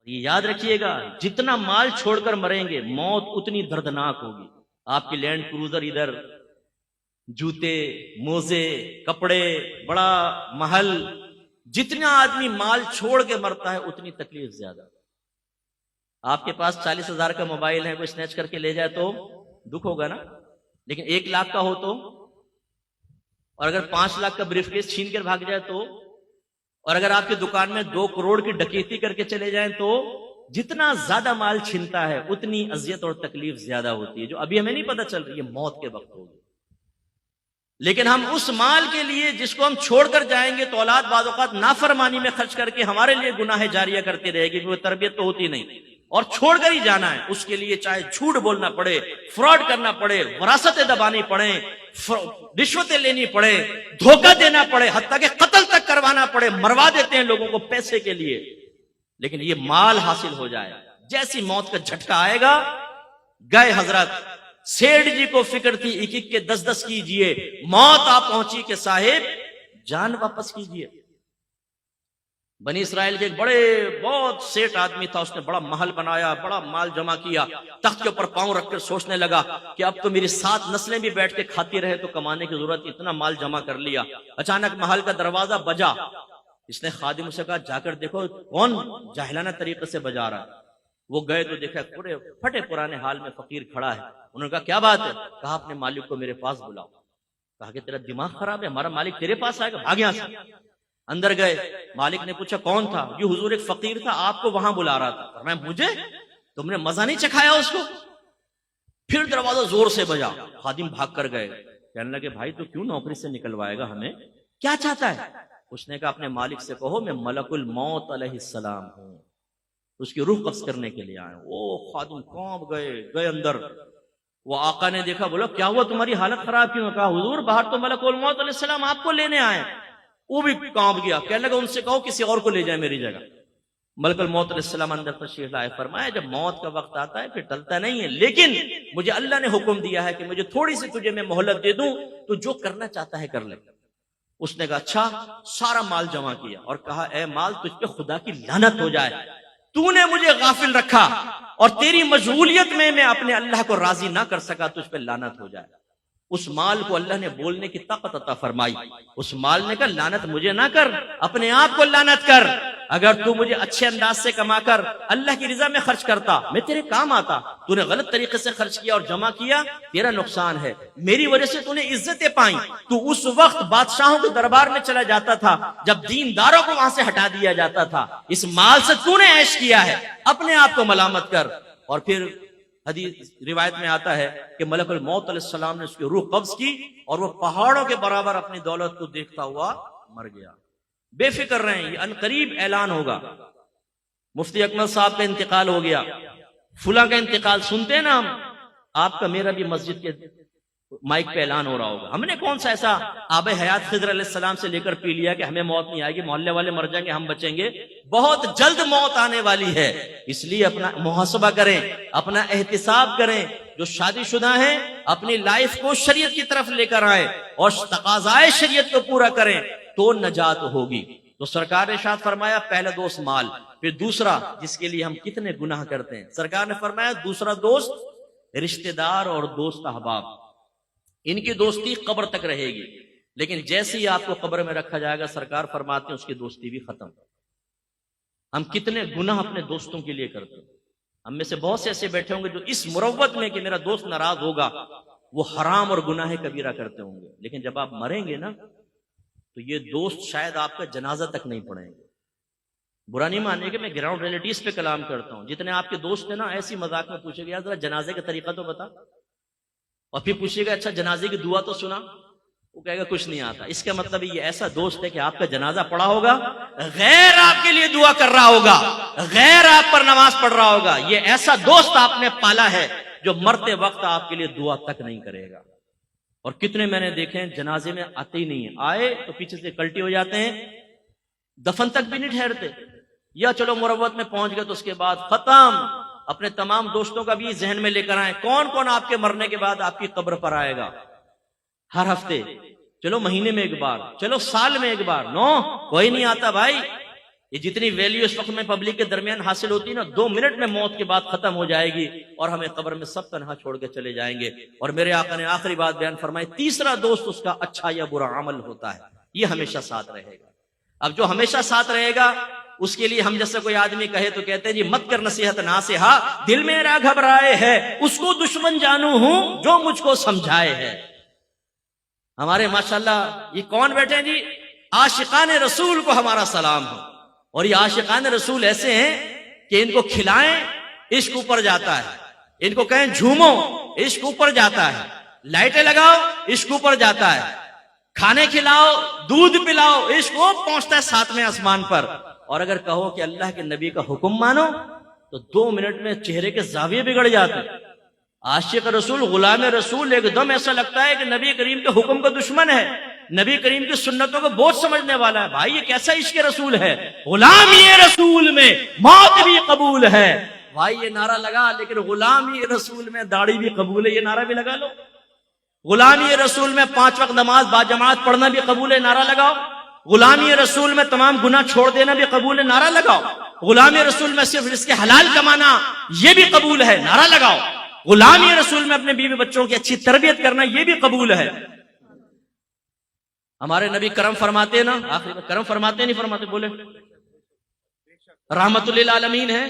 یہ یاد رکھیے گا، جتنا مال چھوڑ کر مریں گے موت اتنی دردناک ہوگی. آپ کی لینڈ کروزر ادھر، جوتے، موزے، کپڑے، بڑا محل، جتنا آدمی مال چھوڑ کے مرتا ہے اتنی تکلیف زیادہ. آپ کے پاس 40,000 کا موبائل ہے، کوئی سنیچ کر کے لے جائے تو دکھ ہوگا نا، لیکن 1 لاکھ کا ہو تو، اور اگر 5 لاکھ کا بریف کیس چھین کر بھاگ جائے تو، اور اگر آپ کی دکان میں 2 کروڑ کی ڈکیتی کر کے چلے جائیں تو، جتنا زیادہ مال چھنتا ہے اتنی اذیت اور تکلیف زیادہ ہوتی ہے، جو ابھی ہمیں نہیں پتہ چل رہی ہے، موت کے وقت ہوگی. لیکن ہم اس مال کے لیے جس کو ہم چھوڑ کر جائیں گے تو اولاد بعض اوقات نافرمانی میں خرچ کر کے ہمارے لیے گناہ جاریہ کرتی رہے گی، وہ تربیت تو ہوتی نہیں، اور چھوڑ کر ہی جانا ہے. اس کے لیے چاہے جھوٹ بولنا پڑے، فراڈ کرنا پڑے، وراثتیں دبانی پڑے، رشوتیں لینی پڑے، دھوکہ دینا پڑے، حتیٰ کہ قتل تک کروانا پڑے. مروا دیتے ہیں لوگوں کو پیسے کے لیے، لیکن یہ مال حاصل ہو جائے. جیسی موت کا جھٹکا آئے گا، گئے حضرت. سیٹھ جی کو فکر تھی 1-1 کے 10-10 کیجئے، موت آ پہنچی کہ صاحب جان واپس کیجئے. بنی اسرائیل کے ایک بہت سیٹ آدمی تھا، اس نے بڑا محل بنایا، بڑا مال جمع کیا، تخت کے اوپر پاؤں رکھ کر سوچنے لگا کہ اب تو میری 7 نسلیں بھی بیٹھ کے کھاتی رہے تو کمانے کی ضرورت، اتنا مال جمع کر لیا. اچانک محل کا دروازہ بجا. اس نے خادم سے کہا جا کر دیکھو کون جاہلانہ طریقے سے بجا رہا ہے. وہ گئے تو دیکھا پورے پھٹے پرانے حال میں فقیر کھڑا ہے. انہوں نے کہا کیا بات ہے؟ کہا اپنے مالک کو میرے پاس بلاؤ. کہا کہ تیرا دماغ خراب ہے، ہمارا مالک تیرے پاس آئے گا، بھاگ یہاں سے. اندر گئے، مالک نے پوچھا کون تھا؟ یہ حضور ایک فقیر تھا، آپ کو وہاں بلا رہا تھا. فرمایا مجھے؟ تم نے مزہ نہیں چکھایا اس کو؟ پھر دروازہ زور سے بجا. خادم بھاگ کر گئے، کہنے لگے بھائی تو کیوں نوکری سے نکلوائے گا ہمیں؟ کیا چاہتا ہے؟ اس نے کہا اپنے مالک سے کہو میں ملک الموت علیہ السلام ہوں، اس کی روح قبض کرنے کے لیے آئے. وہ خادم کانپ گئے اندر. وہ آقا نے دیکھا، بولا کیا ہوا تمہاری حالت خراب کیوں؟ کہا حضور باہر تو ملک الموت علیہ السلام آپ کو لینے آئے. وہ بھی کانپ گیا، کہنے لگا ان سے کہو کسی اور کو لے جائے میری جگہ. ملک الموت علیہ السلام اندر تشریف لائے. فرمایا جب موت کا وقت آتا ہے پھر ٹلتا نہیں ہے، لیکن مجھے اللہ نے حکم دیا ہے کہ مجھے تھوڑی سی تجھے میں مہلت دے دوں، تو جو کرنا چاہتا ہے کر لے. اس نے کہا اچھا. سارا مال جمع کیا اور کہا اے مال تجھ پہ خدا کی لعنت ہو جائے، تو نے مجھے غافل رکھا اور تیری مشغولیت میں اپنے اللہ کو راضی نہ کر سکا، تجھ پہ لعنت ہو جائے. اس مال کو اللہ نے بولنے کی طاقت عطا فرمائی. اس مال نے کہا لعنت مجھے نہ کر، اپنے آپ کو لعنت کر. اگر تو مجھے اچھے انداز سے کما کر اللہ کی رضا میں خرچ کرتا، میں تیرے کام آتا. تو نے غلط طریقے سے خرچ کیا اور جمع کیا، تیرا نقصان ہے. میری وجہ سے تو نے عزتیں پائیں. تو اس وقت بادشاہوں کے دربار میں چلا جاتا تھا جب دینداروں کو وہاں سے ہٹا دیا جاتا تھا. اس مال سے تو نے عیش کیا ہے، اپنے آپ کو ملامت کر. اور پھر حدیث روایت میں آتا ہے کہ ملک الموت علیہ السلام نے اس کی روح قبض کی اور وہ پہاڑوں کے برابر اپنی دولت کو دیکھتا ہوا مر گیا. بے فکر رہیں، یہ عنقریب اعلان ہوگا. مفتی اکمل صاحب کا انتقال ہو گیا، فلاں کا انتقال سنتے ہیں نا ہم، آپ کا میرا بھی مسجد کے مائک پہ اعلان ہو رہا ہوگا. ہم نے کون سا ایسا آب حیات خضر علیہ السلام سے لے کر پی لیا کہ ہمیں موت نہیں آئے گی، محلے والے مر جائیں گے ہم بچیں گے؟ بہت جلد موت آنے والی ہے. اس لیے اپنا محاسبہ کریں، اپنا احتساب کریں. جو شادی شدہ ہیں اپنی لائف کو شریعت کی طرف لے کر آئیں اور تقاضائے شریعت کو پورا کریں تو نجات ہوگی. تو سرکار نے ارشاد فرمایا پہلا دوست مال، پھر دوسرا جس کے لیے ہم کتنے گناہ کرتے ہیں. سرکار نے فرمایا دوسرا دوست رشتہ دار اور دوست احباب، ان کی دوستی قبر تک رہے گی، لیکن جیسے ہی آپ کو قبر میں رکھا جائے گا سرکار فرماتے ہیں اس کی دوستی بھی ختم. ہم کتنے گناہ اپنے دوستوں کے لیے کرتے ہیں. ہم میں سے بہت سے ایسے بیٹھے ہوں گے جو اس مروت میں کہ میرا دوست ناراض ہوگا وہ حرام اور گناہ کبیرہ کرتے ہوں گے، لیکن جب آپ مریں گے نا تو یہ دوست شاید آپ کا جنازہ تک نہیں پڑھیں گے. برا نہیں مانیے کہ میں گراؤنڈ ریلیٹیز پہ کلام کرتا ہوں. جتنے آپ کے دوست ہیں نا ایسی مذاق میں پوچھے گا ذرا جنازے کا طریقہ تو بتا، اور پھر پوچھے گا اچھا جنازے کی دعا تو سنا، وہ کہے گا کچھ نہیں آتا. اس کا مطلب یہ ایسا دوست ہے کہ آپ کا جنازہ پڑھا ہوگا، غیر آپ کے لیے دعا کر رہا ہوگا، غیر آپ پر نماز پڑھ رہا ہوگا. یہ ایسا دوست آپ نے پالا ہے جو مرتے وقت آپ کے لیے دعا تک نہیں کرے گا. اور کتنے میں نے دیکھے ہیں جنازے میں آتے ہی نہیں ہیں، آئے تو پیچھے سے کلٹی ہو جاتے ہیں، دفن تک بھی نہیں ٹھہرتے، یا چلو مروت میں پہنچ گئے تو اس کے بعد ختم. اپنے تمام دوستوں کا بھی ذہن میں لے کر آئیں کون کون آپ کے مرنے کے بعد آپ کی قبر پر آئے گا. ہر ہفتے، چلو مہینے میں ایک بار، چلو سال میں ایک بار، نو کوئی نہیں آتا بھائی. یہ جتنی ویلیو اس وقت میں پبلک کے درمیان حاصل ہوتی ہے نا، 2 منٹ میں موت کے بعد ختم ہو جائے گی اور ہمیں قبر میں سب تنہا چھوڑ کے چلے جائیں گے۔ اور میرے آقا نے آخری بات بیان فرمائی، تیسرا دوست اس کا اچھا یا برا عمل ہوتا ہے، یہ ہمیشہ ساتھ رہے گا۔ اب جو ہمیشہ ساتھ رہے گا اس کے لیے ہم جیسا کوئی آدمی کہے تو کہتے ہیں جی مت کر نصیحت ناصحہ، دل میرا گھبرائے ہے، اس کو دشمن جانو ہوں جو مجھ کو سمجھائے ہے۔ ہمارے ماشاءاللہ یہ کون بیٹھے ہیں جی، عاشقان رسول کو ہمارا سلام ہو۔ اور یہ عاشقان رسول ایسے ہیں کہ ان کو کھلائیں عشق اوپر جاتا ہے، ان کو کہیں جھومو عشق اوپر جاتا ہے، لائٹیں لگاؤ عشق اوپر جاتا ہے، کھانے کھلاؤ دودھ پلاؤ عشق وہ پہنچتا ہے 7ویں آسمان پر۔ اور اگر کہو کہ اللہ کے نبی کا حکم مانو تو 2 منٹ میں چہرے کے زاویے بگڑ جاتے ہیں۔ عاشق رسول غلام رسول ایک دم ایسا لگتا ہے کہ نبی کریم کے حکم کا دشمن ہے، نبی کریم کی سنتوں کو بہت سمجھنے والا ہے۔ بھائی یہ کیسا عشق رسول ہے، غلامی رسول میں موت بھی قبول ہے۔ بھائی یہ نعرہ لگا، لیکن غلامی رسول میں داڑھی بھی قبول ہے، یہ نعرہ بھی لگا لو۔ غلامی رسول میں 5 وقت نماز باجماعت پڑھنا بھی قبول ہے، نعرہ لگاؤ۔ غلامی رسول میں تمام گناہ چھوڑ دینا بھی قبول ہے، نعرہ لگاؤ۔ غلامی رسول میں صرف رزق حلال کمانا یہ بھی قبول ہے، نعرہ لگاؤ۔ غلامی رسول میں اپنے بیوی بچوں کی اچھی تربیت کرنا یہ بھی قبول ہے۔ ہمارے نبی کرم فرماتے نا، آخری میں کرم فرماتے نہیں فرماتے بولے، رحمت للعالمین ہے۔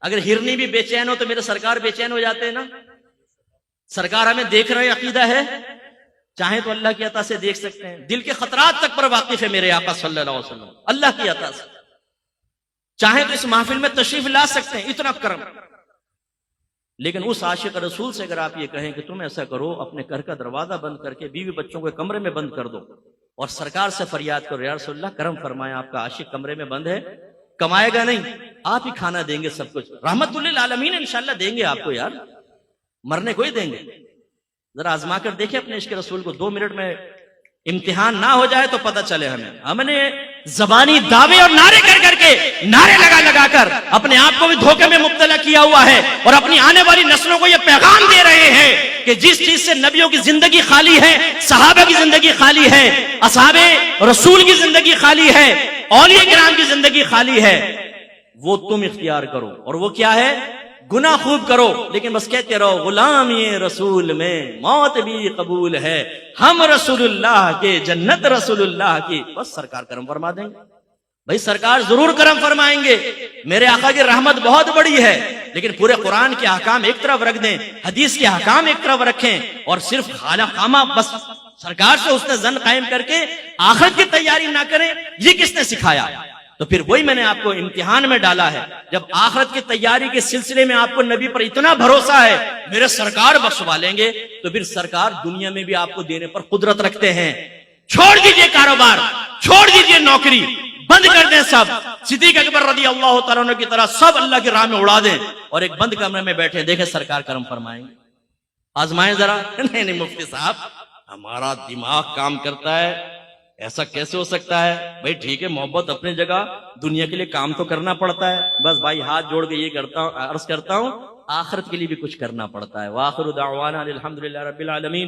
اگر ہرنی بھی بے چین ہو تو میرے سرکار بے چین ہو جاتے ہیں نا۔ سرکار ہمیں دیکھ رہے عقیدہ ہے، چاہیں تو اللہ کی عطا سے دیکھ سکتے ہیں، دل کے خطرات تک پر واقف ہے میرے آقا صلی اللہ علیہ وسلم، اللہ کی عطا سے چاہیں تو اس محفل میں تشریف لا سکتے ہیں، اتنا کرم۔ لیکن اس عاشق رسول سے اگر آپ یہ کہیں کہ تم ایسا کرو، اپنے گھر کا دروازہ بند کر کے بیوی بچوں کو کمرے میں بند کر دو اور سرکار سے فریاد کرو یا رسول اللہ کرم فرمائے آپ کا عاشق کمرے میں بند ہے، کمائے گا نہیں، آپ ہی کھانا دیں گے، سب کچھ رحمت للعالمین انشاءاللہ دیں گے آپ کو، یار مرنے کو ہی دیں گے۔ ذرا آزما کر دیکھیں اپنے عشق رسول کو، 2 منٹ میں امتحان نہ ہو جائے تو پتہ چلے ہمیں۔ ہم نے زبانی دعوے اور نعرے کر کے، نعرے لگا کر اپنے آپ کو بھی دھوکے میں مبتلا کیا ہوا ہے، اور اپنی آنے والی نسلوں کو یہ پیغام دے رہے ہیں کہ جس چیز سے نبیوں کی زندگی خالی ہے، صحابہ کی زندگی خالی ہے، اصحاب رسول کی زندگی خالی ہے، اولیاء کرام کی زندگی خالی ہے، وہ تم اختیار کرو۔ اور وہ کیا ہے؟ گناہ خوب کرو لیکن بس کہتے رہو غلامی رسول میں موت بھی قبول ہے، ہم رسول اللہ کے جنت رسول اللہ کی، بس سرکار کرم فرما دیں گے۔ بھائی سرکار ضرور کرم فرمائیں گے، میرے آقا کی رحمت بہت بڑی ہے، لیکن پورے قرآن کے احکام ایک طرف رکھ دیں، حدیث کے احکام ایک طرف رکھیں، اور صرف خالہ خامہ بس سرکار سے حسن ظن قائم کر کے آخرت کی تیاری نہ کریں، یہ کس نے سکھایا؟ تو پھر وہی میں نے آپ کو امتحان میں ڈالا ہے۔ جب آخرت کی تیاری کے سلسلے میں آپ کو نبی پر اتنا بھروسہ ہے میرے سرکار بخشوا لیں گے، تو پھر سرکار دنیا میں بھی آپ کو دینے پر قدرت رکھتے ہیں۔ چھوڑ دیجئے کاروبار، چھوڑ دیجئے نوکری، بند کر دیں سب، صدیق اکبر رضی اللہ تعالیٰ عنہ کی طرح سب اللہ کی راہ میں اڑا دیں اور ایک بند کمرے میں بیٹھے دیکھیں سرکار کرم فرمائیں گے۔ آزمائیں ذرا۔ نہیں مفتی صاحب ہمارا دماغ کام کرتا ہے، ایسا کیسے ہو سکتا ہے؟ بھائی ٹھیک ہے، محبت اپنی جگہ، دنیا کے لیے کام تو کرنا پڑتا ہے، بس بھائی ہاتھ جوڑ کے یہ عرض کرتا ہوں آخرت کے لیے بھی کچھ کرنا پڑتا ہے۔ وآخر دعوانا الحمدللہ رب العالمین۔